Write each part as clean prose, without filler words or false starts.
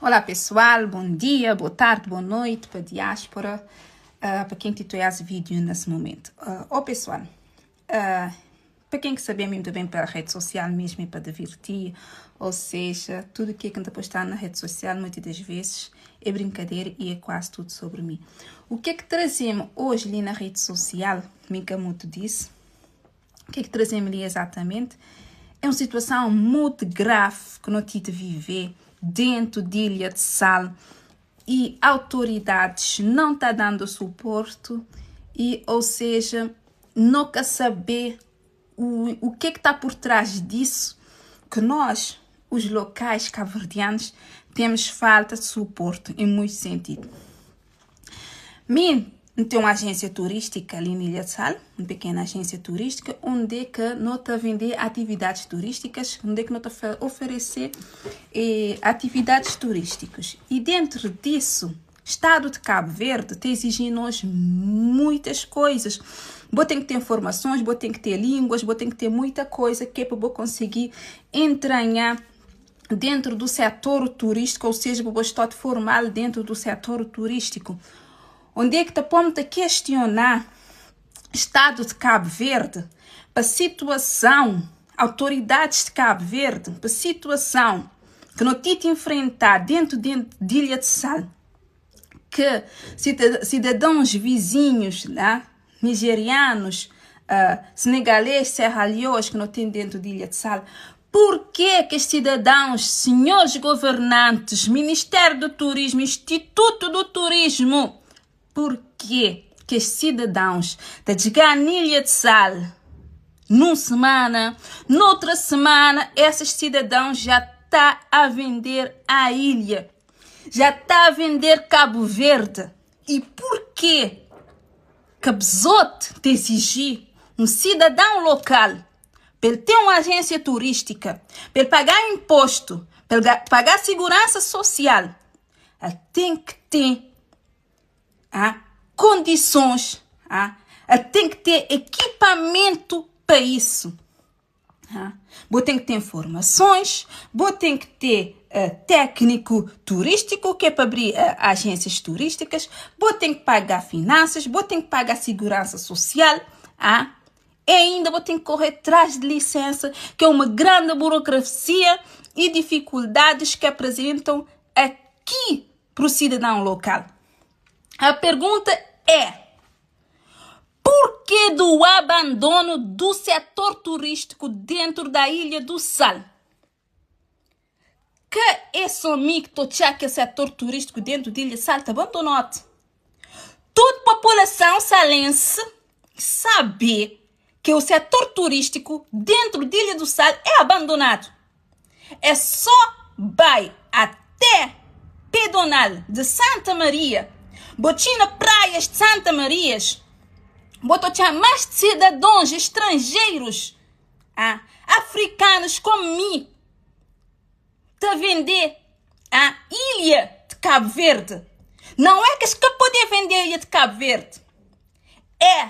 Olá pessoal, bom dia, boa tarde, boa noite para a diáspora, para quem titular esse vídeo nesse momento. Pessoal, para quem que saber muito bem para a rede social mesmo e para divertir, ou seja, tudo que anda postar na rede social muitas das vezes é brincadeira e é quase tudo sobre mim. O que é que trazemos hoje ali na rede social, Mica muito disse, o que é que trazemos ali exatamente? É uma situação muito grave que nós temos de viver dentro de Ilha de Sal e autoridades não estão dando suporte e, ou seja, não quer saber o que está por trás disso, que nós, os locais cabo-verdianos, temos falta de suporte em muito sentido. Tem uma agência turística ali na Ilha de Sal, uma pequena agência turística, onde é que nós está vender atividades turísticas, onde é que nós está oferecer atividades turísticas. E dentro disso, Estado de Cabo Verde está exigindo-nos muitas coisas. Vou ter que ter informações, vou ter que ter línguas, vou ter que ter muita coisa que é para eu conseguir entranhar dentro do setor turístico, ou seja, para eu estar formal dentro do setor turístico. Onde é que podemos questionar Estado de Cabo Verde para a situação, autoridades de Cabo Verde, para a situação que nós temos de enfrentar dentro de Ilha de Sal, que cidadãos vizinhos, né, nigerianos, senegaleses, serralhões que nós temos dentro de Ilha de Sal. Por que os cidadãos, senhores governantes, Ministério do Turismo, Instituto do Turismo, por que os cidadãos de chegar na Ilha de Sal numa semana, noutra semana, esses cidadãos já estão a vender a ilha, já está a vender Cabo Verde? E por que Besote te exigir um cidadão local para ele ter uma agência turística, para ele pagar imposto, para ele pagar segurança social? Ele tem que ter condições, ele tem que ter equipamento para isso. Vou ter que ter informações, vou ter que ter técnico turístico, que é para abrir agências turísticas, vou ter que pagar finanças, vou ter que pagar segurança social, e ainda vou ter que correr atrás de licença, que é uma grande burocracia e dificuldades que apresentam aqui para o cidadão local. A pergunta é: por que do abandono do setor turístico dentro da Ilha do Sal? Que é só mim que estou achando que o setor turístico dentro da Ilha do Sal está abandonado? Toda a população salense sabe que o setor turístico dentro da Ilha do Sal é abandonado. É só vai até Pedonal de Santa Maria, botina praias de Santa Marias, botar mais de cidadãos estrangeiros, africanos como mim, a vender a ilha de Cabo Verde. Não é que podem vender a ilha de Cabo Verde. É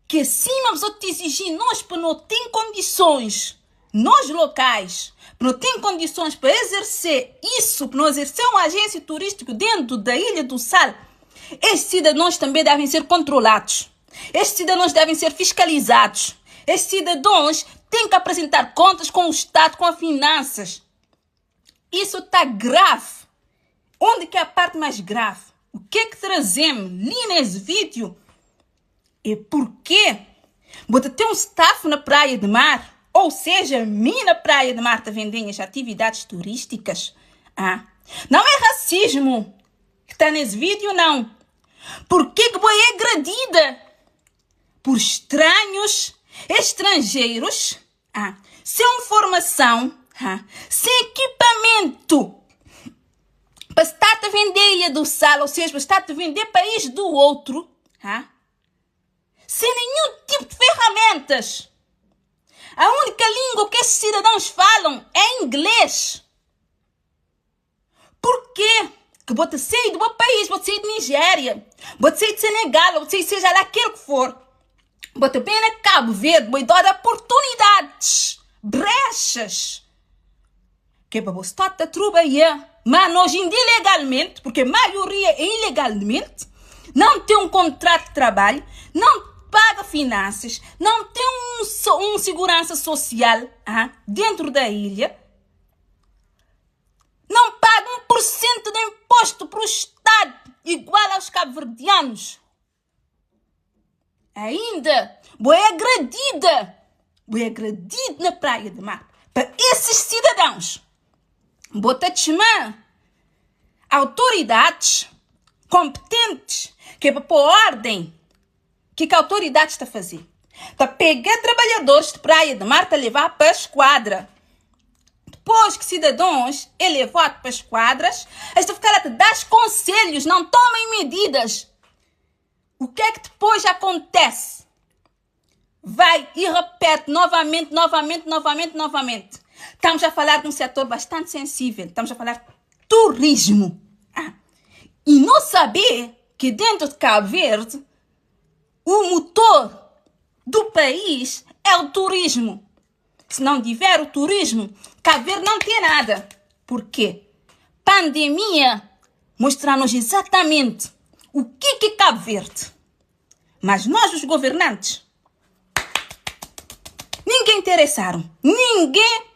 que sim, mas te exigir nós para não ter condições, nós locais, para não ter condições para exercer isso, para não exercer uma agência turística dentro da Ilha do Sal. Estes cidadãos também devem ser controlados. Estes cidadãos devem ser fiscalizados. Estes cidadãos têm que apresentar contas com o Estado, com as finanças. Isso está grave. Onde que é a parte mais grave? O que é que trazemos ali nesse vídeo? É porque vou ter um staff na Praia de Mar, ou seja, mim na Praia de Mar está vendendo as atividades turísticas. Não é racismo que está nesse vídeo, não. Por que vou é agredida por estranhos, estrangeiros, sem informação, sem equipamento, para estar a vender a Ilha do Sal, ou seja, para estar a vender país do outro, sem nenhum tipo de ferramentas. A única língua que esses cidadãos falam é inglês. Por quê? Que vou sair do meu país, vou sair de Nigéria, vou sair de Senegal, vou sair seja lá aquilo que for. Vou bem na Cabo Verde, vou dar oportunidades, brechas, que é para você estar a trabalhar, mas hoje em dia ilegalmente, porque a maioria é ilegalmente, não tem um contrato de trabalho, não paga finanças, não tem um segurança social dentro da ilha, não paga 1% de imposto para o Estado, igual aos cabo-verdianos. Ainda, é agredida na Praia de Mar. Para esses cidadãos, te chamar autoridades competentes, que é para pôr ordem. O que a autoridade está a fazer? Está a pegar trabalhadores de Praia de Mar, para levar para a esquadra. Depois que cidadãos é levado para as esquadras, esta ficar a te dar conselhos, não tomem medidas. O que é que depois acontece? Vai e repete novamente. Estamos a falar de um setor bastante sensível. Estamos a falar de turismo. E não saber que dentro de Cabo Verde, o motor do país é o turismo. Se não tiver o turismo, Cabo Verde não tem nada. Por quê? Pandemia mostra-nos exatamente o que é Cabo Verde. Mas nós, os governantes, ninguém interessaram. Ninguém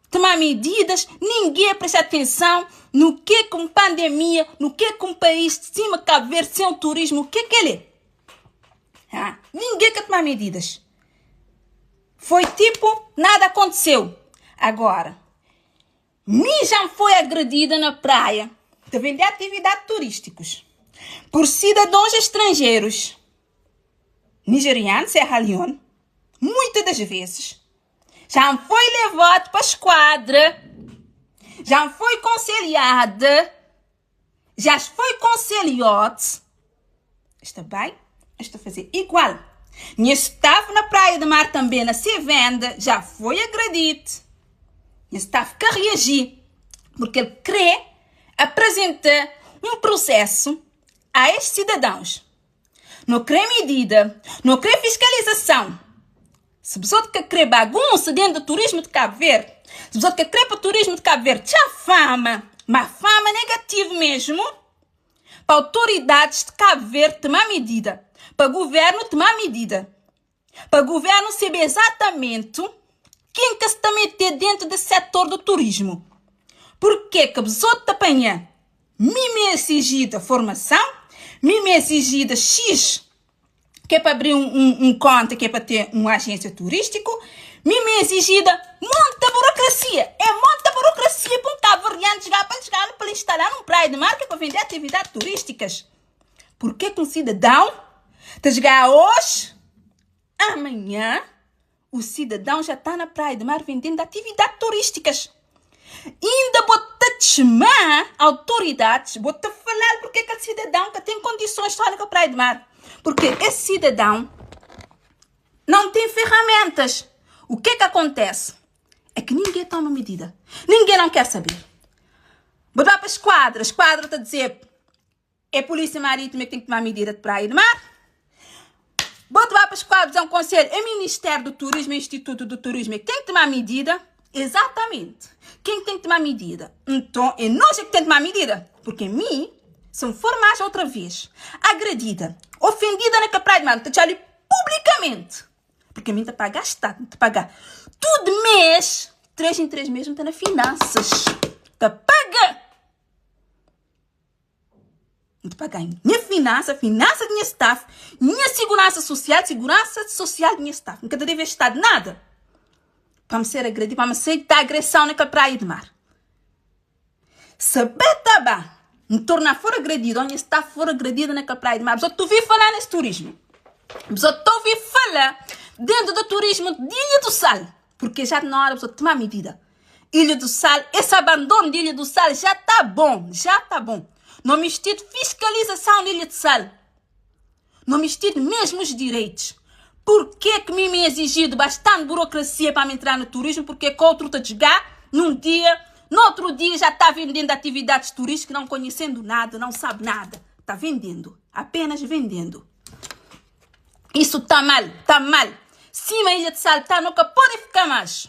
tomar medidas, ninguém presta atenção no que com pandemia, no que com país de cima Cabo Verde, sem o turismo, o que ele é? Ninguém quer tomar medidas. Foi tipo, nada aconteceu. Agora, já foi agredida na praia de vender atividades turísticas por cidadãos estrangeiros, nigerianos, Serra Leone, muitas das vezes. Já foi levado para a esquadra, já foi conciliada, já foi conciliado. Está bem? Está a fazer igual. Minha staff na Praia de Mar também, na Sevenda, já foi agredido. Minha staff quer reagir, porque ele quer apresentar um processo a estes cidadãos. Não quer medida, não quer fiscalização. Se você quer bagunça dentro do turismo de Cabo Verde, se você quer para o turismo de Cabo Verde, já fama, mas fama negativa mesmo, para autoridades de Cabo Verde tomar medida, para o governo tomar medida, para o governo saber exatamente quem que se está a meter dentro do setor do turismo. Porque que a pessoa te apanha, me é exigida formação, me é exigida X, que é para abrir um conta, que é para ter uma agência turística, me é exigida muita burocracia. É muita burocracia para um cabo-verdiano chegar para instalar num praia de mar, que é para vender atividades turísticas. Por que um cidadão está a chegar hoje, amanhã, o cidadão já está na praia de mar vendendo atividades turísticas? Ainda vou te chamar autoridades, vou te falar porque aquele cidadão que tem condições de estar na praia de mar. Porque esse cidadão não tem ferramentas. O que acontece? É que ninguém toma medida. Ninguém não quer saber. Vou dar para a esquadra está a dizer é a Polícia Marítima que tem que tomar medida de praia de mar. Vou levar para a esquadra dizer um conselho, é o Ministério do Turismo, é o Instituto do Turismo que tem que tomar medida. Exatamente. Quem tem que tomar medida? Então, é nós que tem que tomar medida. Porque mim, se me for mais outra vez agredida, ofendida na praia de mar, estou ali publicamente. Porque a mim está a pagar Estado, está a pagar todo mês, 3 em 3 meses, está nas finanças. Está a pagar. Está a pagar minha finança da minha staff, minha segurança social da minha staff. Nunca deve estar de nada. Para me ser agredido, para me aceitar agressão naquela praia de mar. Se betaba me tornar for agredido, onde está for agredida naquela praia de mar, mas eu estou ouvindo falar nesse turismo. Mas eu estou ouvindo falar dentro do turismo de Ilha do Sal. Porque já na hora de tomar medida. Ilha do Sal, esse abandono de Ilha do Sal já está bom. Não me estive fiscalização de Ilha do Sal. Não me estive mesmo os direitos. Por que me é exigido bastante burocracia para me entrar no turismo? Porque que outro está a chegar num dia, no outro dia já está vendendo atividades turísticas, não conhecendo nada, não sabe nada. Está vendendo, apenas vendendo. Isso está mal. Cima a Ilha de Sal, nunca pode ficar mais.